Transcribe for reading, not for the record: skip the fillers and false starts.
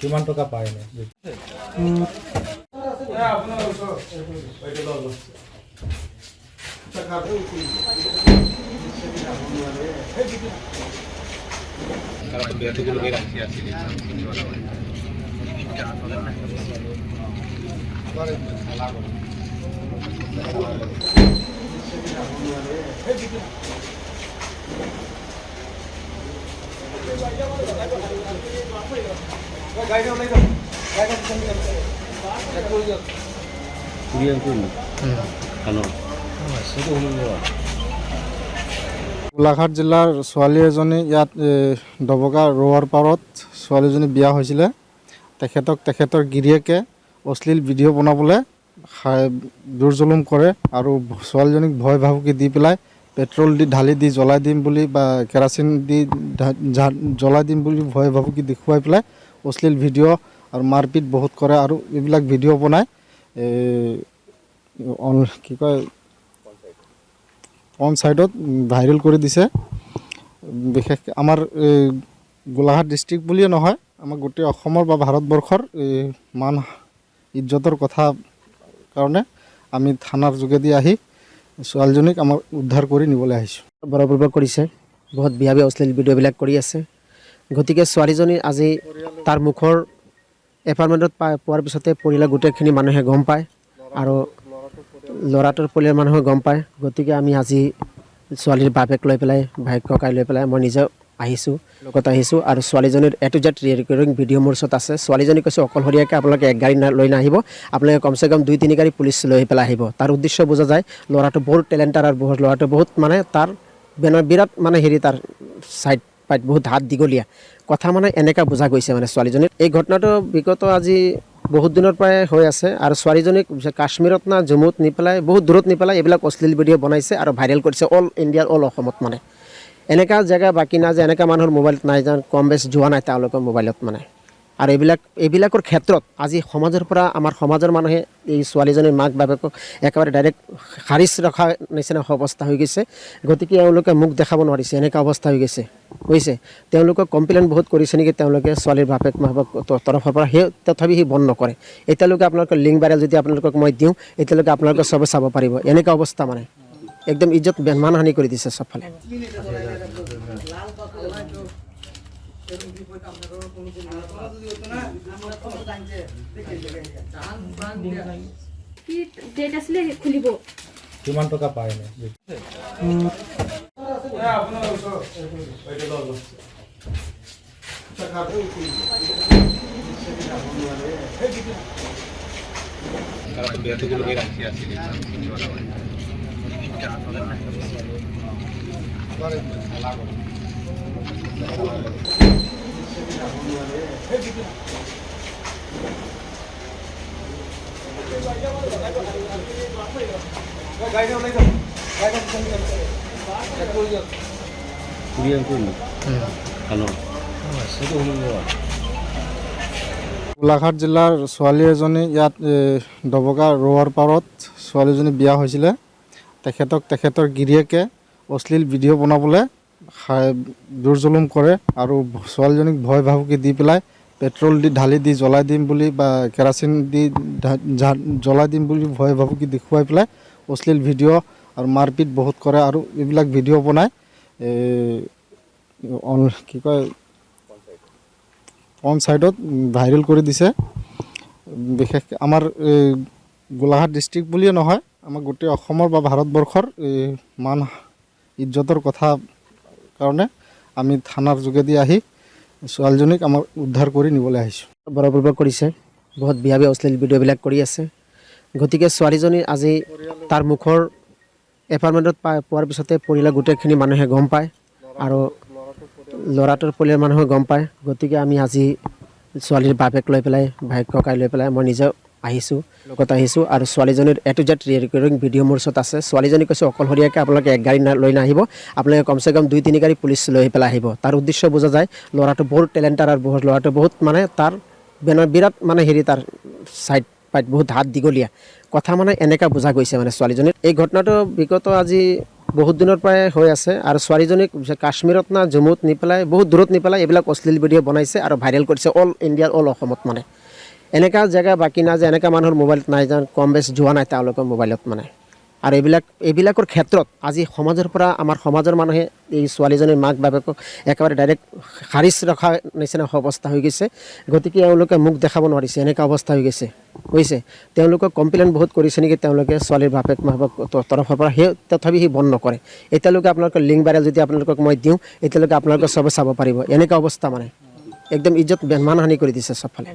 কিমান টকা পায় এনে? গোলাঘাট জিলাৰ ছোৱালী এজনী ইয়াত ডবকা ৰোৱাৰ পাৰত ছোৱালীজনী বিয়া হৈছিলে। তেখেতৰ গিৰিয়েকে অশ্লীল ভিডিঅ' বনাবলৈ জোৰ জুলুম কৰে আৰু ছোৱালীজনীক ভয় ভাবুকি দি পেলাই পেট্ৰল দি ঢালি দি জ্বলাই দিম বুলি বা কেৰাচিন দি জ্বলাই দিম বুলি ভয় ভাবুকি দেখুৱাই পেলাই অশ্লীল ভিডিঅ' আৰু মাৰপিট বহুত কৰে আৰু এইবিলাক ভিডিঅ' বনাই কি কয় পঞ্চায়তত ভাইৰেল কৰি দিছে। বিশেষকৈ আমাৰ গোলাঘাট ডিষ্ট্ৰিক্ট বুলিয়ে নহয়, আমাৰ গোটেই অসমৰ বা ভাৰতবৰ্ষৰ মান ইজ্জতৰ কথা কাৰণে আমি থানাৰ যোগেদি আহি ছোৱালীজনীক আমাৰ উদ্ধাৰ কৰি নিবলৈ আহিছোঁ। বৰপূৰ্বক কৰিছে, বহুত বিয়া অশ্লীল ভিডিঅ'বিলাক কৰি আছে। গতিকে ছোৱালীজনী আজি তাৰ মুখৰ এপাৰ্টমেণ্টত পোৱাৰ পিছতে পৰিয়ালৰ গোটেইখিনি মানুহে গম পায় আৰু ল'ৰাটোৰ পৰিয়ালৰ মানুহে গম পায়। গতিকে আমি আজি ছোৱালীৰ বাপেক লৈ পেলাই ভাইক ককাই লৈ পেলাই মই নিজে লগত আহিছোঁ আৰু ছোৱালীজনীৰ A to Z recording video' মোৰ ওচৰত আছে। ছোৱালীজনী কৈছে অকলশৰীয়াকৈ আপোনালোকে এক গাড়ী লৈ নাহিব, আপোনালোকে কমচে কম 2-3 গাড়ী পুলিচ লৈ পেলাই আহিব। তাৰ উদ্দেশ্য বুজা যায় ল'ৰাটো বহুত টেলেণ্টাৰ আৰু ল'ৰাটো বহুত মানে তাৰ বিৰাট মানে তাৰ ছাইড পাইট বহুত হাত দীঘলীয়া কথা মানে এনেকুৱা বুজা গৈছে মানে ছোৱালীজনীৰ। এই ঘটনাটো বিগত আজি বহুত দিনৰ পৰাই হৈ আছে আৰু ছোৱালীজনীক কাশ্মীৰত না জম্মুত নি পেলাই বহুত দূৰত নি পেলাই এইবিলাক অশ্লীল ভিডিঅ' বনাইছে আৰু ভাইৰেল কৰিছে অল ইণ্ডিয়াৰ অল অসমত। মানে এনেকুৱা জেগা বাকী নাই যে এনেকুৱা মানুহৰ মোবাইলত নাই যেন কম বেছ যোৱা নাই তেওঁলোকৰ মোবাইলত মানে। আৰু এইবিলাকৰ ক্ষেত্ৰত আজি সমাজৰ পৰা আমাৰ সমাজৰ মানুহে এই ছোৱালীজনীৰ মাক বাপেকক একেবাৰে ডাইৰেক্ট খাৰিজ ৰখা নিচিনা অৱস্থা হৈ গৈছে। গতিকে এওঁলোকে মুখ দেখাব নোৱাৰিছে, এনেকুৱা অৱস্থা হৈ গৈছে বুজিছে। তেওঁলোকক কমপ্লেইন বহুত কৰিছে নেকি তেওঁলোকে ছোৱালীৰ বাপেক মাকক তৰফৰ পৰা, তথাপি সি বন্ধ নকৰে। এতিয়ালৈকে আপোনালোকৰ লিংক ভাইৰেল যদি আপোনালোকক মই দিওঁ এতিয়ালৈকে আপোনালোকে চবে চাব পাৰিব। এনেকুৱা অৱস্থা মানে একদম ইজ্জত মানহানি কৰি দিছে চবফালে। কিমান টকা পায় এনে? গোলাঘাট জিলাৰ ছোৱালী এজনী ইয়াত ডবকা ৰোৱাৰ পাৰত ছোৱালীজনী বিয়া হৈছিলে। তেখেতৰ গিৰিয়েকে অশ্লীল ভিডিঅ' বনাবলৈ জোৰ জুলুম কৰে আৰু ছোৱালীজনীক ভয় ভাবুকি দি পেলাই পেট্ৰল দি ঢালি দি জ্বলাই দিম বুলি বা কেৰাচিন দি জ্বলাই দিম বুলি ভয় ভাবুকি দেখুৱাই পেলাই অশ্লীল ভিডিঅ' আৰু মাৰপিট বহুত কৰে আৰু এইবিলাক ভিডিঅ' বনাই কি কয় পঞ্চায়তত ভাইৰেল কৰি দিছে। বিশেষকৈ আমাৰ গোলাঘাট ডিষ্ট্ৰিক্ট বুলিয়ে নহয়, আমাৰ গোটেই অসমৰ বা ভাৰতবৰ্ষৰ মান ইজ্জতৰ কথা কাৰণে আমি থানাৰ যোগেদি আহি ছোৱালীজনীক আমাৰ উদ্ধাৰ কৰি নিবলৈ আহিছোঁ। বৰপূৰ্বক কৰিছে, বহুত বিয়া অশ্লীল ভিডিঅ'বিলাক কৰি আছে। গতিকে ছোৱালীজনী আজি তাৰ মুখৰ এপাৰ্টমেণ্টত পোৱাৰ পিছতে পৰিয়ালৰ গোটেইখিনি মানুহে গম পায় আৰু ল'ৰাটোৰ পৰিয়ালৰ মানুহে গম পায়। গতিকে আমি আজি ছোৱালীৰ বাপেক লৈ পেলাই ভাইক ককাই লৈ পেলাই মই নিজে লগত আহিছোঁ আৰু ছোৱালীজনীৰ A to Z recording video' মোৰ ওচৰত আছে। ছোৱালীজনী কৈছে অকলশৰীয়াকৈ আপোনালোকে এক গাড়ী লৈ নাহিব, আপোনালোকে কমচে কম 2-3 গাড়ী পুলিচ লৈ পেলাই আহিব। তাৰ উদ্দেশ্য বুজা যায় ল'ৰাটো বহুত টেলেণ্টাৰ আৰু ল'ৰাটো বহুত মানে তাৰ বিৰাট মানে তাৰ ছাইড পাইত বহুত হাত দীঘলীয়া কথা মানে এনেকা বুজা গৈছে মানে ছোৱালীজনীৰ এই ঘটনাটো বিগত আজি বহুত দিনৰ পৰাই হৈ আছে আৰু ছোৱালীজনীক কাশ্মীৰত না জম্মুত নি পেলাই বহুত দূৰত নি পেলাই এইবিলাক অশ্লীল ভিডিঅ' বনাইছে আৰু ভাইৰেল কৰিছে অল ইণ্ডিয়াৰ অল অসমত মানে এনেকা জেগা বাকী নাই যে এনেকা মানুহৰ মোবাইলত নাই যেন কম বেছ যোৱা নাই তেওঁলোকৰ মোবাইলত মানে আৰু এইবিলাকৰ ক্ষেত্ৰত আজি সমাজৰ পৰা আমাৰ সমাজৰ মানুহে এই ছোৱালীজনীৰ মাক বাপেকক একেবাৰে ডাইৰেক্ট খাৰিজ ৰখা নিচিনা অৱস্থা হৈ গৈছে গতিকে এওঁলোকে মুখ দেখাব নোৱাৰিছে এনেকুৱা অৱস্থা হৈ গৈছে বুজিছে তেওঁলোকক কমপ্লেইন বহুত কৰিছে নেকি তেওঁলোকে ছোৱালীৰ বাপেক মাকক তৰফৰ পৰা সেই তথাপি সি বন্ধ নকৰে এতিয়ালৈকে আপোনালোকৰ লিংক ভাইৰেল যদি আপোনালোকক মই দিওঁ এতিয়ালৈকে আপোনালোকে চবে চাব পাৰিব এনেকুৱা অৱস্থা মানে একদম ইজ্জত মানহানি কৰি দিছে চবফালে